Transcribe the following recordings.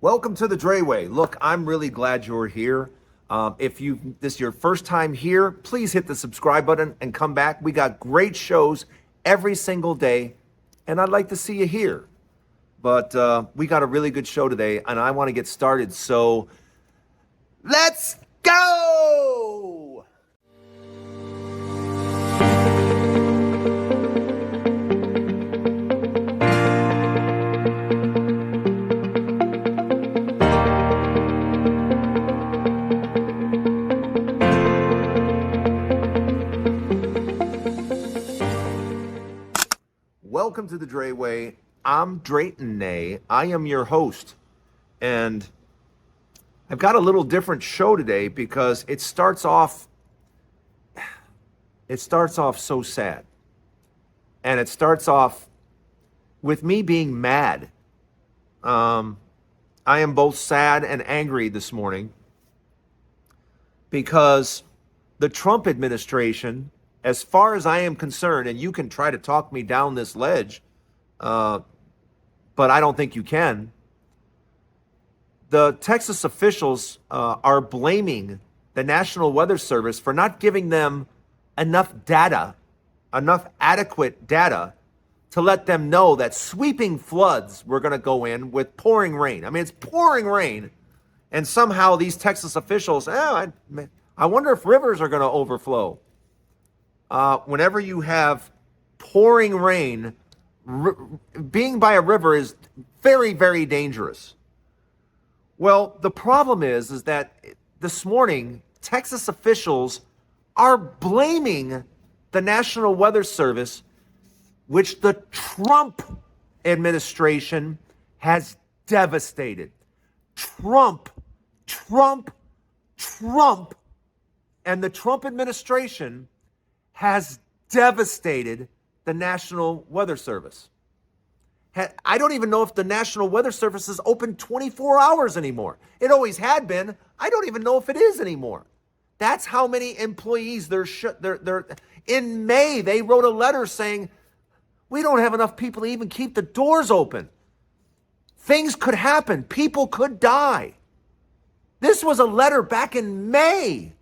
Welcome to the Drayway. Look, I'm really glad you're here. If this is your first time here, please hit the subscribe button and come back. We got great shows every single day, and I'd like to see you here. But we got a really good show today, and I want to get started. So let's go! Welcome to the Dreway. I'm Drayton Nay. I am your host. And I've got a little different show today because it starts off so sad. And it starts off with me being mad. I am both sad and angry this morning because the Trump administration, as far as I am concerned, and you can try to talk me down this ledge, but I don't think you can. The Texas officials are blaming the National Weather Service for not giving them enough data, enough adequate data to let them know that sweeping floods were going to go in with pouring rain. I mean, it's pouring rain, and somehow these Texas officials, I wonder if rivers are going to overflow. Whenever you have pouring rain, being by a river is very, very dangerous. Well, the problem is that this morning, Texas officials are blaming the National Weather Service, which the Trump administration has devastated. Trump, and the Trump administration has devastated the National Weather Service. I don't even know if the National Weather Service is open 24 hours anymore. It always had been. I don't even know if it is anymore. That's how many employees they're in May, they wrote a letter saying, we don't have enough people to even keep the doors open. Things could happen. People could die. This was a letter back in May.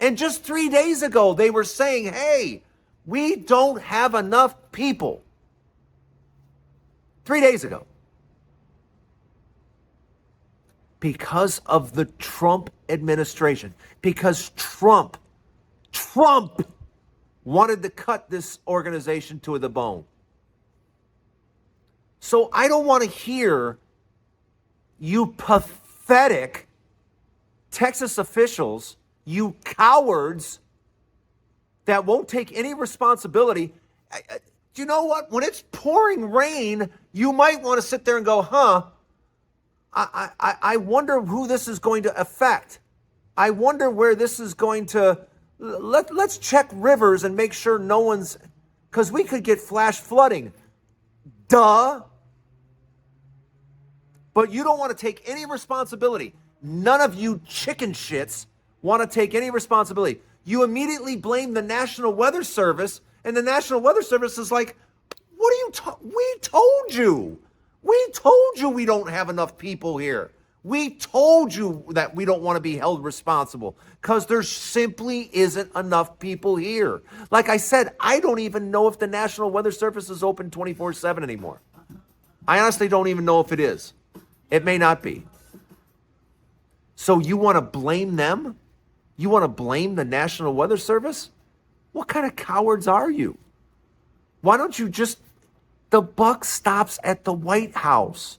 And just 3 days ago, they were saying, hey, we don't have enough people. 3 days ago. Because of the Trump administration. Because Trump wanted to cut this organization to the bone. So I don't want to hear you pathetic Texas officials, you cowards that won't take any responsibility. Do you know what? When it's pouring rain, you might want to sit there and go, I wonder who this is going to affect. I wonder where this is going to, let's check rivers and make sure no one's, because we could get flash flooding. Duh. But you don't want to take any responsibility. None of you chicken shits want to take any responsibility. You immediately blame the National Weather Service, and the National Weather Service is like, what are you we told you. We told you we don't have enough people here. We told you that we don't want to be held responsible because there simply isn't enough people here. Like I said, I don't even know if the National Weather Service is open 24/7 anymore. I honestly don't even know if it is. It may not be. So you want to blame them? You want to blame the National Weather Service? What kind of cowards are you? Why don't you just, the buck stops at the White House.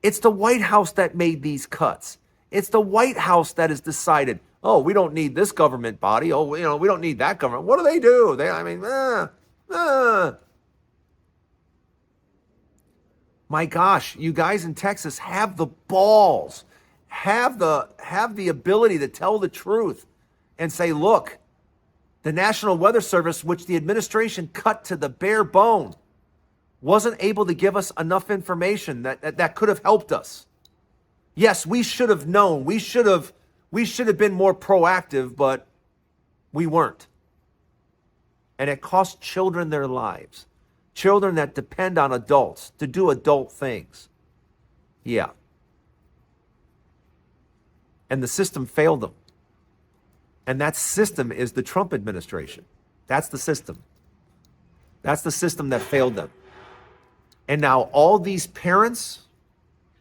It's the White House that made these cuts. It's the White House that has decided, oh, we don't need this government body. Oh, we don't need that government. What do? My gosh, you guys in Texas have the balls, have the ability to tell the truth and say, look, the National Weather Service, which the administration cut to the bare bone, wasn't able to give us enough information that could have helped us. Yes, we should have known. We should have been more proactive, but we weren't. And it cost children their lives. Children that depend on adults to do adult things. Yeah. And the system failed them. And that system is the Trump administration. That's the system. That's the system that failed them. And now all these parents,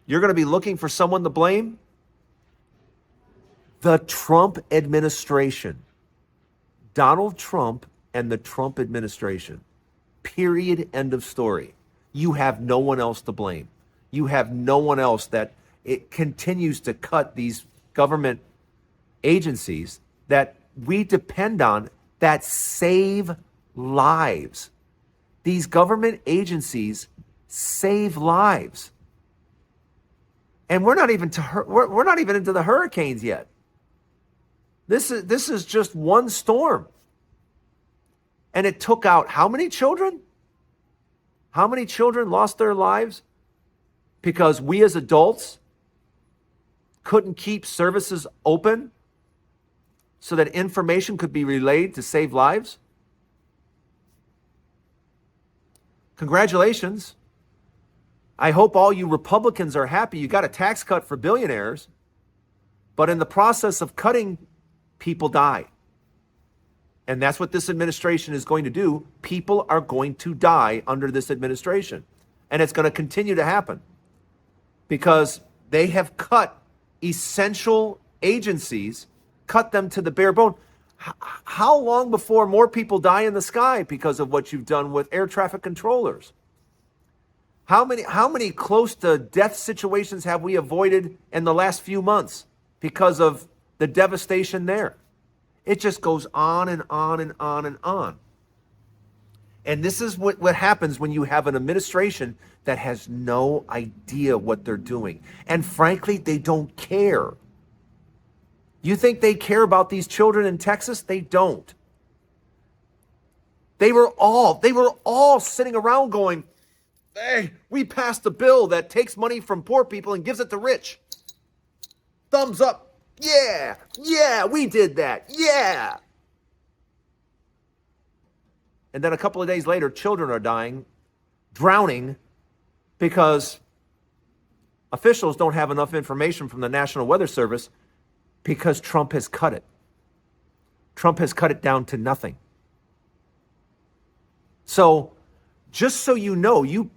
you're going to be looking for someone to blame? The Trump administration. Donald Trump and the Trump administration. Period. End of story. You have no one else to blame. You have no one else that it continues to cut these government agencies that we depend on that save lives. These government agencies save lives. And we're not even into the hurricanes yet. This is just one storm. And it took out how many children? How many children lost their lives because we as adults couldn't keep services open so that information could be relayed to save lives? Congratulations. I hope all you Republicans are happy. You got a tax cut for billionaires, but in the process of cutting, people die. And that's what this administration is going to do. People are going to die under this administration. And it's going to continue to happen because they have cut essential agencies, cut them to the bare bone. How long before more people die in the sky because of what you've done with air traffic controllers? How many close to death situations have we avoided in the last few months because of the devastation there? It just goes on and on and on and on. And this is what happens when you have an administration that has no idea what they're doing. And frankly, they don't care. You think they care about these children in Texas? They don't. They were all sitting around going, hey, we passed a bill that takes money from poor people and gives it to rich. Thumbs up. Yeah, we did that. Yeah. And then a couple of days later, children are dying, drowning, because officials don't have enough information from the National Weather Service because Trump has cut it. Trump has cut it down to nothing. So just so you know, you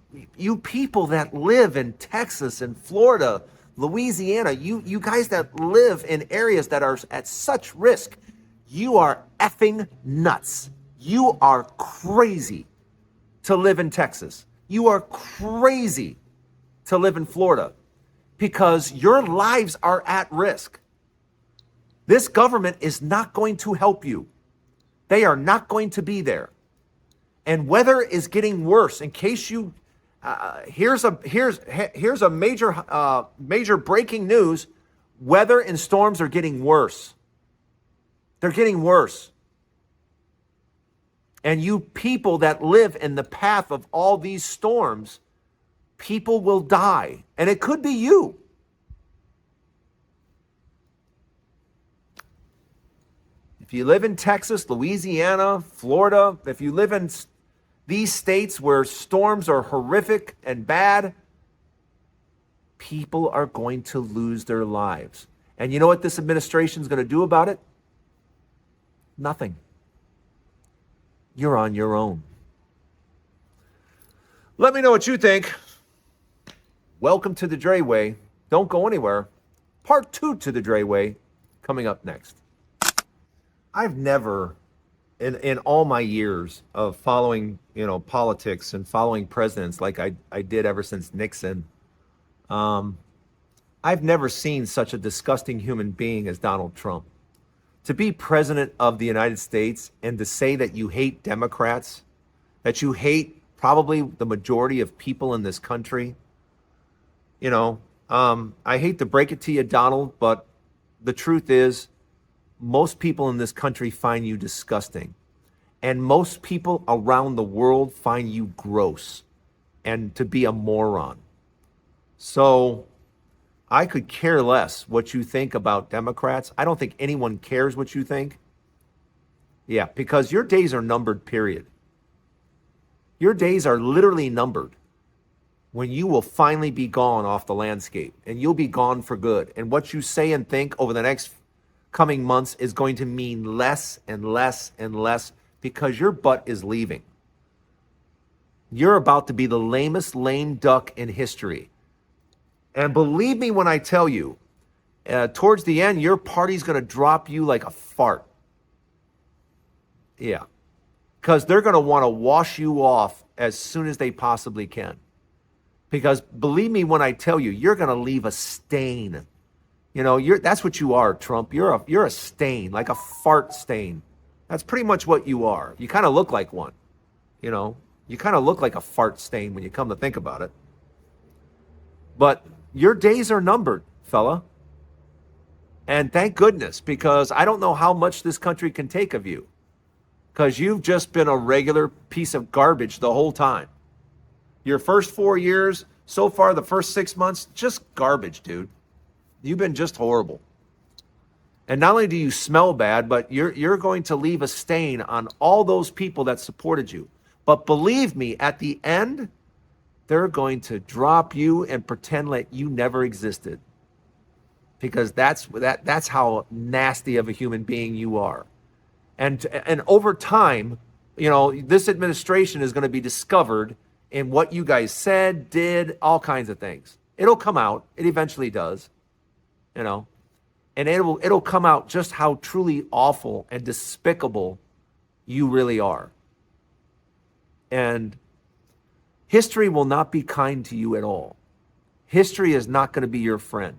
people that live in Texas and Florida, Louisiana, you guys that live in areas that are at such risk, you are effing nuts. You are crazy to live in Texas. You are crazy to live in Florida because your lives are at risk. This government is not going to help you. They are not going to be there. And weather is getting worse. In case you, here's a major breaking news. Weather and storms are getting worse. They're getting worse. And you people that live in the path of all these storms, people will die. And it could be you. If you live in Texas, Louisiana, Florida, if you live in these states where storms are horrific and bad, people are going to lose their lives. And you know what this administration is going to do about it? Nothing. You're on your own. Let me know what you think. Welcome to the Dreway. Don't go anywhere. Part 2 to the Dreway coming up next. I've never, in all my years of following, politics and following presidents like I did ever since Nixon, I've never seen such a disgusting human being as Donald Trump. To be president of the United States and to say that you hate Democrats, that you hate probably the majority of people in this country, I hate to break it to you, Donald, but the truth is, most people in this country find you disgusting. And most people around the world find you gross and to be a moron. So I could care less what you think about Democrats. I don't think anyone cares what you think. Yeah, because your days are numbered, period. Your days are literally numbered. when you will finally be gone off the landscape, and you'll be gone for good. And what you say and think over the next coming months is going to mean less and less and less, because your butt is leaving. You're about to be the lamest lame duck in history. And believe me when I tell you, towards the end, your party's going to drop you like a fart. Yeah. Because they're going to want to wash you off as soon as they possibly can. Because believe me when I tell you, you're going to leave a stain. You know, that's what you are, Trump. You're a stain, like a fart stain. That's pretty much what you are. You kind of look like one. You know, you kind of look like a fart stain when you come to think about it. But your days are numbered, fella. And thank goodness, because I don't know how much this country can take of you. Because you've just been a regular piece of garbage the whole time. Your first 4 years, so far the first 6 months, just garbage, dude. You've been just horrible. And not only do you smell bad, but you're going to leave a stain on all those people that supported you. But believe me, at the end, they're going to drop you and pretend like you never existed. Because that's how nasty of a human being you are. And over time, you know, this administration is going to be discovered in what you guys said, did, all kinds of things. It'll come out. It eventually does, you know, and it'll come out just how truly awful and despicable you really are. And history will not be kind to you at all. History is not going to be your friend.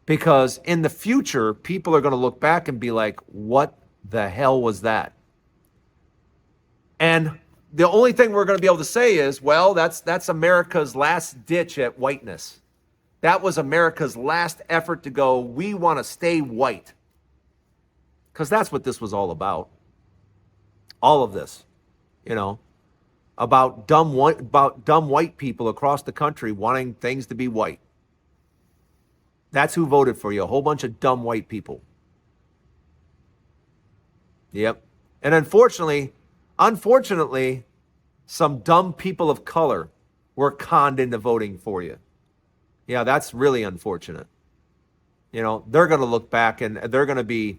Because in the future, people are going to look back and be like, what the hell was that? And the only thing we're going to be able to say is, well, that's America's last ditch at whiteness. That was America's last effort to go, we want to stay white. Because that's what this was all about. All of this, you know, about dumb white people across the country wanting things to be white. That's who voted for you, a whole bunch of dumb white people. Yep. And unfortunately, some dumb people of color were conned into voting for you. Yeah, that's really unfortunate. You know, they're going to look back and they're going to be,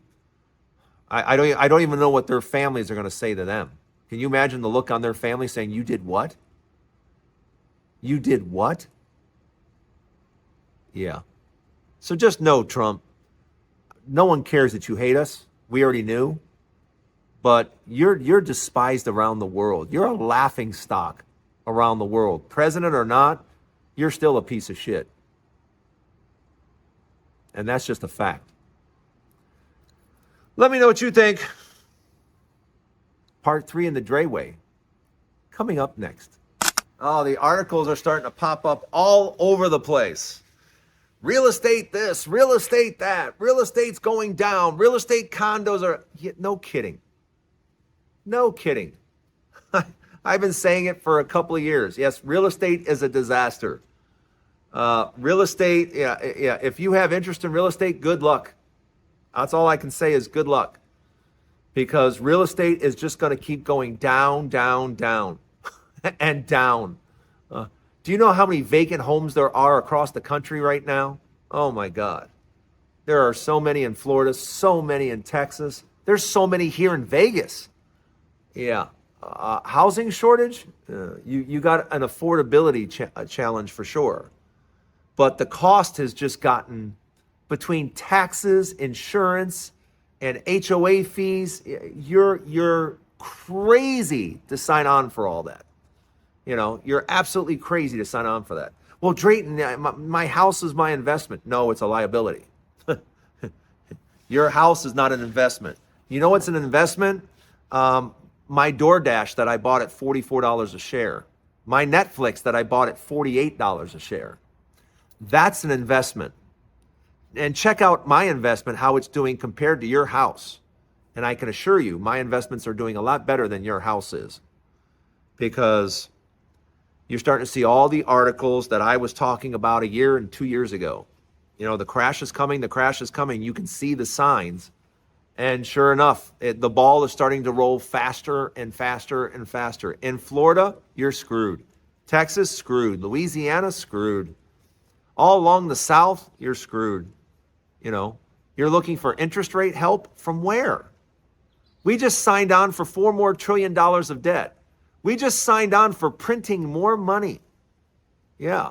I don't even know what their families are going to say to them. Can you imagine the look on their family saying, you did what? You did what? Yeah. So just know, Trump, no one cares that you hate us. We already knew. But you're despised around the world. You're a laughing stock around the world. President or not, you're still a piece of shit. And that's just a fact. Let me know what you think. Part 3 in the Drayway coming up next. Oh, the articles are starting to pop up all over the place. Real estate this, real estate that, real estate's going down, real estate condos are... No kidding. No kidding. I've been saying it for a couple of years. Yes, real estate is a disaster. Real estate, yeah. If you have interest in real estate, good luck. That's all I can say is good luck. Because real estate is just going to keep going down, down, down, and down. Do you know how many vacant homes there are across the country right now? Oh my God. There are so many in Florida, so many in Texas. There's so many here in Vegas. Yeah. Housing shortage, you got an affordability challenge for sure. But the cost has just gotten, between taxes, insurance, and HOA fees, you're crazy to sign on for all that. You know, you're absolutely crazy to sign on for that. Well, Drayton, my house is my investment. No, it's a liability. Your house is not an investment. You know what's an investment? My DoorDash that I bought at $44 a share. My Netflix that I bought at $48 a share. That's an investment. And check out my investment, how it's doing compared to your house. And I can assure you, my investments are doing a lot better than your house is. Because you're starting to see all the articles that I was talking about a year and 2 years ago. You know, the crash is coming, the crash is coming. You can see the signs. And sure enough, the ball is starting to roll faster and faster and faster. In Florida, you're screwed. Texas, screwed. Louisiana, screwed. All along the South, you're screwed. You know, you're looking for interest rate help from where? We just signed on for $4 trillion more of debt. We just signed on for printing more money. Yeah.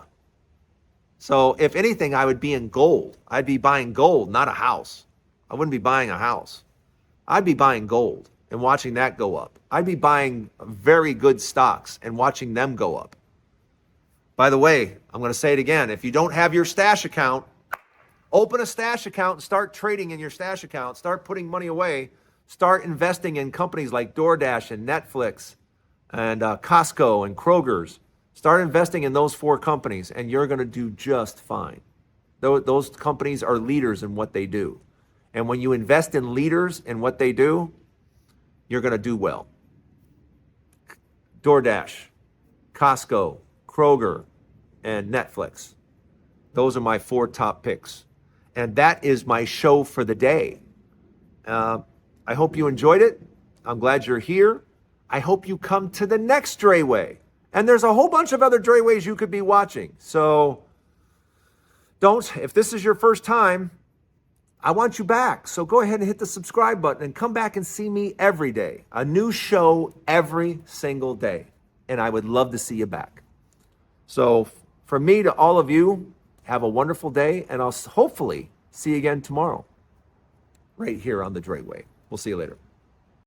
So if anything, I would be in gold. I'd be buying gold, not a house. I wouldn't be buying a house. I'd be buying gold and watching that go up. I'd be buying very good stocks and watching them go up. By the way, I'm going to say it again. If you don't have your stash account, open a stash account and start trading in your stash account. Start putting money away. Start investing in companies like DoorDash and Netflix and Costco and Kroger's. Start investing in those 4 companies and you're going to do just fine. Those companies are leaders in what they do. And when you invest in leaders in what they do, you're going to do well. DoorDash, Costco, Kroger, and Netflix. Those are my 4 top picks. And that is my show for the day. I hope you enjoyed it. I'm glad you're here. I hope you come to the next Dreway. And there's a whole bunch of other Drayways you could be watching. So if this is your first time, I want you back. So go ahead and hit the subscribe button and come back and see me every day. A new show every single day. And I would love to see you back. So from me to all of you, have a wonderful day. And I'll hopefully see you again tomorrow right here on the Drayton Way. We'll see you later.